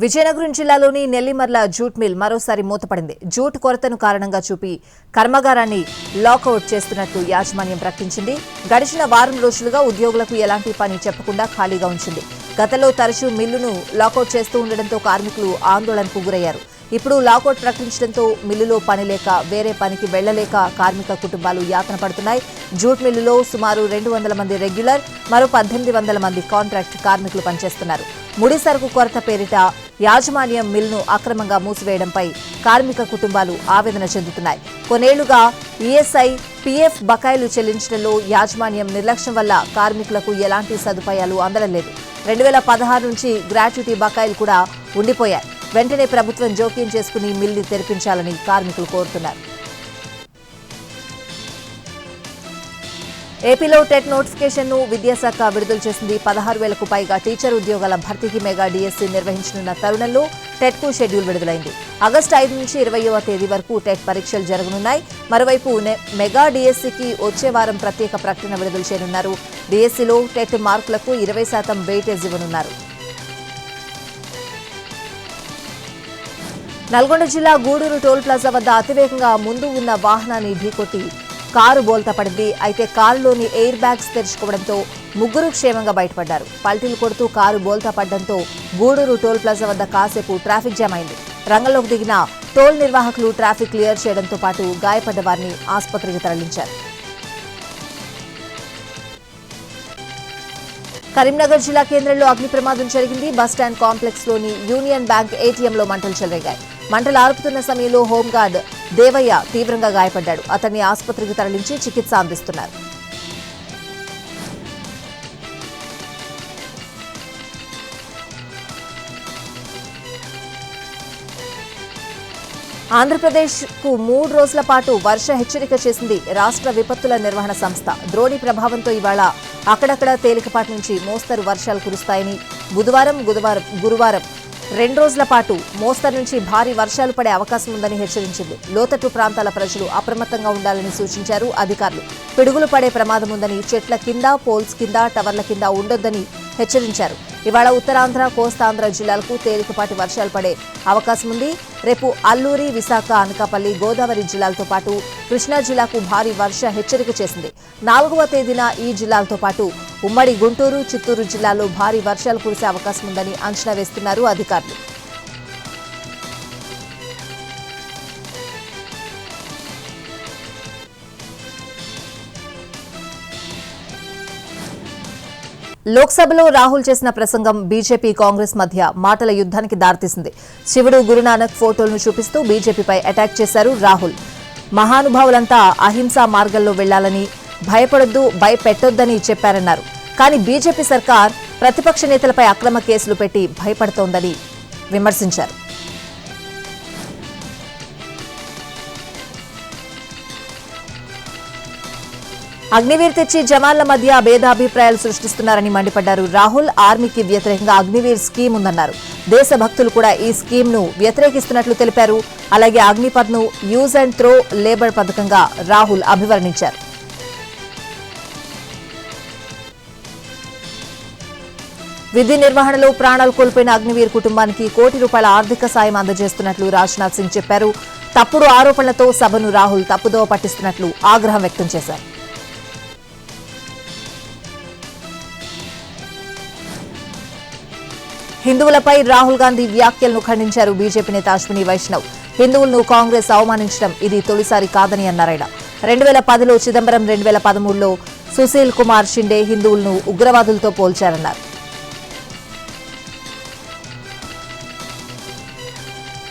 విజయనగరం జిల్లాలోని Nellimarla jute mill మరోసారి మూతపడింది. Jute కొరతను కారణంగా చూపి కర్మాగారాన్ని లాకౌట్ చేస్తున్నట్లు యాజమాన్యం ప్రకటించింది. గడిచిన వారం రోజులుగా ఉద్యోగులకు ఎలాంటి పని చెప్పకుండా ఖాళీగా ఉంచింది. గతంలో తరచూ మిల్లును లాకౌట్ చేస్తూ ఉండడంతో కార్మికులు ఆందోళనకు గురయ్యారు. ఇప్పుడు లాకౌట్ ప్రకటించడంతో మిల్లులో పని లేక వేరే పనికి వెళ్లలేక కార్మిక కుటుంబాలు యాతన పడుతున్నాయి. జూట్ మిల్లులో సుమారు 200 మంది రెగ్యులర్, మరో 1800 మంది కాంట్రాక్ట్ కార్మికులు పనిచేస్తున్నారు. ముడి సరుకు కొరత పేరిట యాజమాన్యం మిల్లును అక్రమంగా మూసివేయడంపై కార్మిక కుటుంబాలు ఆవేదన చెందుతున్నాయి. కొన్నేళ్లుగా ఈఎస్ఐ, పీఎఫ్ బకాయిలు చెల్లించడంలో యాజమాన్యం నిర్లక్ష్యం వల్ల కార్మికులకు ఎలాంటి సదుపాయాలు అందడం లేదు. 2016 నుంచి గ్రాట్యుటీ బకాయిలు కూడా ఉండిపోయాయి. వెంటనే ప్రభుత్వం జోక్యం చేసుకుని మిల్లు తెరిపించాలని కార్మికులు కోరుతున్నారు. ఏపీలో టెట్ నోటిఫికేషన్ను విద్యాశాఖ విడుదల చేసింది. 16,000కు పైగా టీచర్ ఉద్యోగాల భర్తీకి మెగా డీఎస్సీ నిర్వహించనున్న తరుణంలో టెట్కు షెడ్యూల్ విడుదలైంది. ఆగస్టు 5 నుంచి 20వ తేదీ వరకు టెట్ పరీక్షలు జరగనున్నాయి. మరోవైపు మెగా డీఎస్సీకి వచ్చే వారం ప్రత్యేక ప్రకటన విడుదల చేయనున్నారు. డీఎస్సీలో టెట్ మార్కులకు 20% వెయిటేజ్ ఇవ్వనున్నారు. నల్గొండ జిల్లా గూడూరు టోల్ ప్లాజా వద్ద అతివేగంగా ముందు ఉన్న వాహనాన్ని ఢీకొట్టి కారు బోల్తా పడింది. అయితే కారులోని ఎయిర్ బ్యాగ్స్ తెరుచుకోవడంతో ముగ్గురు క్షేమంగా బయటపడ్డారు. పల్టీలు కొడుతూ కారు బోల్తా పడడంతో గూడూరు టోల్ ప్లాజా వద్ద కాసేపు ట్రాఫిక్ జామ్ అయింది. రంగంలోకి దిగిన టోల్ నిర్వాహకులు ట్రాఫిక్ క్లియర్ చేయడంతో పాటు గాయపడ్డ వారిని ఆసుపత్రికి తరలించారు. కరీంనగర్ జిల్లా కేంద్రంలో అగ్ని ప్రమాదం జరిగింది. బస్టాండ్ కాంప్లెక్స్ లోని యూనియన్ బ్యాంక్ ఏటీఎంలో మంటలు చెలరేగాయి. మంటలు ఆర్పుతున్న సమయంలో హోంగార్డ్ దేవయ్య తీవ్రంగా గాయపడ్డాడు. అతన్ని ఆసుపత్రికి తరలించి చికిత్స అందిస్తున్నారు. ఆంధ్రప్రదేశ్కు 3 రోజుల పాటు వర్ష హెచ్చరిక చేసింది రాష్ట్ర విపత్తుల నిర్వహణ సంస్థ. ద్రోణి ప్రభావంతో ఇవాళ అక్కడక్కడ తేలికపాటి నుంచి మోస్తరు వర్షాలు కురుస్తాయని, బుధవారం, గురువారం 2 రోజుల పాటు మోస్తరు నుంచి భారీ వర్షాలు పడే అవకాశం ఉందని హెచ్చరించింది. లోతట్టు ప్రాంతాల ప్రజలు అప్రమత్తంగా ఉండాలని సూచించారు అధికారులు. పిడుగులు పడే ప్రమాదం ఉందని, చెట్ల కింద, పోల్స్ కింద, టవర్ల కింద ఉండొద్దని హెచ్చరించారు. ఇవాళ ఉత్తరాంధ్ర, కోస్తాంధ్ర జిల్లాలకు తేలికపాటి వర్షాలు పడే అవకాశం ఉంది. రేపు అల్లూరి, విశాఖ, అనకాపల్లి, గోదావరి జిల్లాలతో పాటు కృష్ణా జిల్లాకు భారీ వర్ష హెచ్చరిక చేసింది. 4వ తేదీన ఈ జిల్లాలతో పాటు ఉమ్మడి గుంటూరు, చిత్తూరు జిల్లాల్లో భారీ వర్షాలు కురిసే అవకాశం ఉందని అంచనా వేస్తున్నారు అధికారులు. లోక్సభలో రాహుల్ చేసిన ప్రసంగం బీజేపీ, కాంగ్రెస్ మధ్య మాటల యుద్ధానికి దారితీసింది. శివుడు, గురునానక్ ఫోటోలను చూపిస్తూ బీజేపీపై అటాక్ చేశారు రాహుల్. మహానుభావులంతా అహింసా మార్గంలో వెళ్లాలని, భయపడొద్దు, భయపెట్టొద్దని చెప్పారన్నారు. కానీ బీజేపీ సర్కార్ ప్రతిపక్ష నేతలపై అక్రమ కేసులు పెట్టి భయపడుతోందని విమర్శించారు. అగ్నివీర్ తెచ్చి జవాన్ల మధ్య భేదాభిప్రాయాలు సృష్టిస్తున్నారని మండిపడ్డారు రాహుల్. ఆర్మీకి వ్యతిరేకంగా అగ్నివీర్ స్కీమ్ ఉందన్నారు. దేశభక్తులు కూడా ఈ స్కీమ్ ను వ్యతిరేకిస్తున్నట్లు తెలిపారు. అలాగే అగ్నిపథ్ ను యూజ్ అండ్ త్రో లేబర్ పథకంగా రాహుల్ అభివర్ణించారు. విధి నిర్వహణలో ప్రాణాలు కోల్పోయిన అగ్నివీర్ కుటుంబానికి ₹1 కోటి ఆర్థిక సాయం అందజేస్తున్నట్లు రాజ్నాథ్ సింగ్ చెప్పారు. తప్పుడు ఆరోపణలతో సభను రాహుల్ తప్పుదోవ పట్టిస్తున్నట్లు ఆగ్రహం వ్యక్తం చేశారు. హిందువులపై రాహుల్ గాంధీ వ్యాఖ్యలను ఖండించారు బీజేపీ నేత అశ్విని వైష్ణవ్. హిందువులను కాంగ్రెస్ అవమానించడం ఇది తొలిసారి కాదని అన్నారాయన. 2010లో చిదంబరం, 2013లో సుశీల్ కుమార్ షిండే హిందువులను ఉగ్రవాదులతో పోల్చారన్నారు.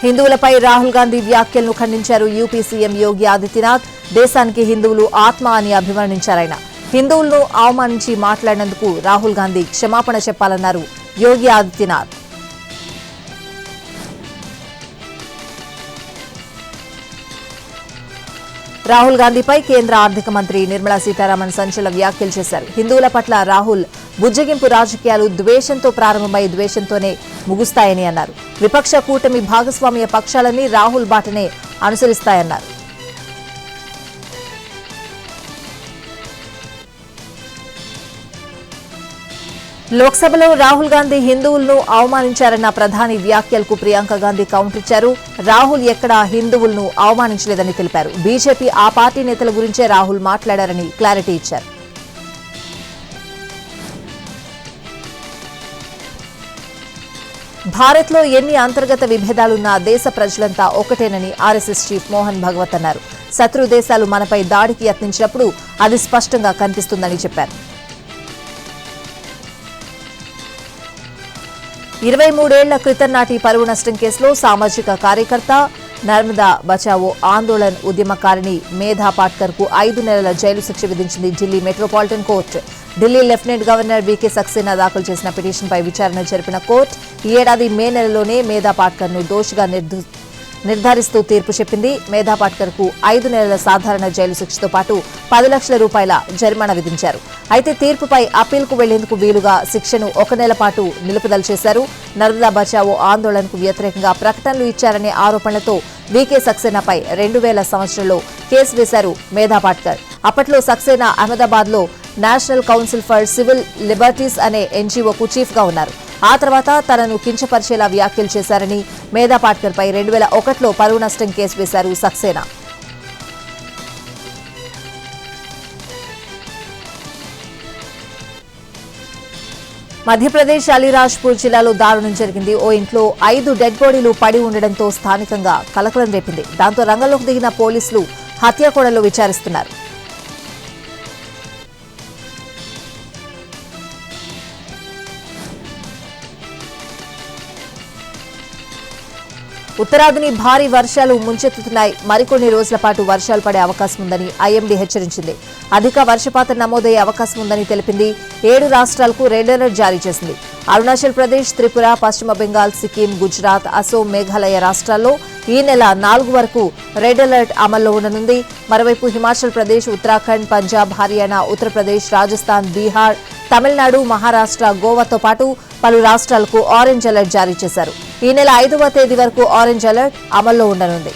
హిందువులపై రాహుల్ గాంధీ వ్యాఖ్యలను ఖండించారు యూపీ సీఎం యోగి ఆదిత్యనాథ్. దేశానికి హిందువులు ఆత్మ అని అభివర్ణించారాయన. హిందువులను అవమానించి మాట్లాడినందుకు రాహుల్ గాంధీ క్షమాపణ చెప్పాలన్నారు యోగి ఆదిత్యనాథ్. రాహుల్ గాంధీపై కేంద్ర ఆర్థిక మంత్రి నిర్మలా సీతారామన్ సంచలన వ్యాఖ్యలు చేశారు. హిందువుల పట్ల రాహుల్ బుజ్జగింపు రాజకీయాలు ద్వేషంతో ప్రారంభమై ద్వేషంతోనే ముగుస్తాయని అన్నారు. విపక్ష కూటమి భాగస్వామ్య పక్షాలన్నీ రాహుల్ బాటనే అనుసరిస్తాయన్నారు. లోక్సభలో రాహుల్ గాంధీ హిందువులను అవమానించారన్న ప్రధాని వ్యాఖ్యలకు ప్రియాంక గాంధీ కౌంటర్ ఇచ్చారు. రాహుల్ ఎక్కడా హిందువులను అవమానించలేదని తెలిపారు. బీజేపీ ఆ పార్టీ నేతల గురించే రాహుల్ మాట్లాడారని క్లారిటీ ఇచ్చారు. భారత్లో ఎన్ని అంతర్గత విభేదాలున్నా దేశ ప్రజలంతా ఒకటేనని ఆర్ఎస్ఎస్ చీఫ్ మోహన్ భగవత్ అన్నారు. శత్రు దేశాలు మనపై దాడికి యత్నించినప్పుడు అది స్పష్టంగా కనిపిస్తుందని చెప్పారు. 23 ఏళ్ల క్రితం నాటి పరువు నష్టం కేసులో సామాజిక కార్యకర్త, నర్మదా బచావో ఆందోళన్ ఉద్యమకారిణి మేధా పాట్కర్ కు 5 నెలల జైలు శిక్ష విధించింది Delhi metropolitan court. Delhi lieutenant governor VK Saxena దాఖలు చేసిన పిటిషన్పై విచారణ జరిపిన కోర్టు ఈ ఏడాది మే నెలలోనే మేధా పాట్కర్ ను దోషిగా నిర్ధారిస్తూ తీర్పు చెప్పింది. మేధా పాట్కర్ కు 5 నెలల సాధారణ జైలు శిక్షతో పాటు 10 లక్షల రూపాయల జరిమానా విధించారు. అయితే తీర్పుపై అప్పీల్కు వెళ్లేందుకు వీలుగా శిక్షను 1 నెల పాటు నిలుపుదల చేశారు. నర్మదా బచావో ఆందోళనకు వ్యతిరేకంగా ప్రకటనలు ఇచ్చారనే ఆరోపణలతో వీకే సక్సేనాపై 2000 సంవత్సరంలో కేసు వేశారు మేధా పాట్కర్. అప్పట్లో సక్సేనా అహ్మదాబాద్లో national council for civil liberties అనే ఎన్జీఓకు చీఫ్గా ఉన్నారు. ఆ తర్వాత తనను కించపరిచేలా వ్యాఖ్యలు చేశారని మేధా పాట్కర్పై 2001లో పరువు నష్టం కేసు వేశారు సక్సేనా. మధ్యప్రదేశ్ అలీరాజ్పూర్ జిల్లాలో దారుణం జరిగింది. ఓ ఇంట్లో 5 డెడ్ బాడీలు పడి ఉండడంతో స్థానికంగా కలకలం రేపింది. దాంతో రంగంలోకి దిగిన పోలీసులు హత్యాకోణంలో విచారిస్తున్నారు. ఉత్తరాదిని భారీ వర్షాలు ముంచెత్తుతున్నాయి. మరికొన్ని రోజుల పాటు వర్షాలు పడే అవకాశం ఉందని ఐఎండీ హెచ్చరించింది. అధిక వర్షపాతం నమోదయ్యే అవకాశం ఉందని తెలిపింది. 7 రాష్ట్రాలకు రెడ్ అలర్ట్ జారీ చేసింది. అరుణాచల్ ప్రదేశ్, త్రిపుర, పశ్చిమ బెంగాల్, సిక్కిం, గుజరాత్, అసోం, మేఘాలయ రాష్ట్రాల్లో ఈ నెల 4 వరకు రెడ్ అలర్ట్ అమల్లో ఉండనుంది. మరోవైపు హిమాచల్ ప్రదేశ్, ఉత్తరాఖండ్, పంజాబ్, హర్యానా, ఉత్తరప్రదేశ్, రాజస్థాన్, బీహార్, తమిళనాడు, మహారాష్ట్ర, గోవాతో పాటు పలు రాష్ట్రాలకు ఆరెంజ్ అలర్ట్ జారీ చేశారు. ఈ నెల 5వ తేదీ వరకు ఆరెంజ్ అలర్ట్ అమల్లో ఉండనుంది.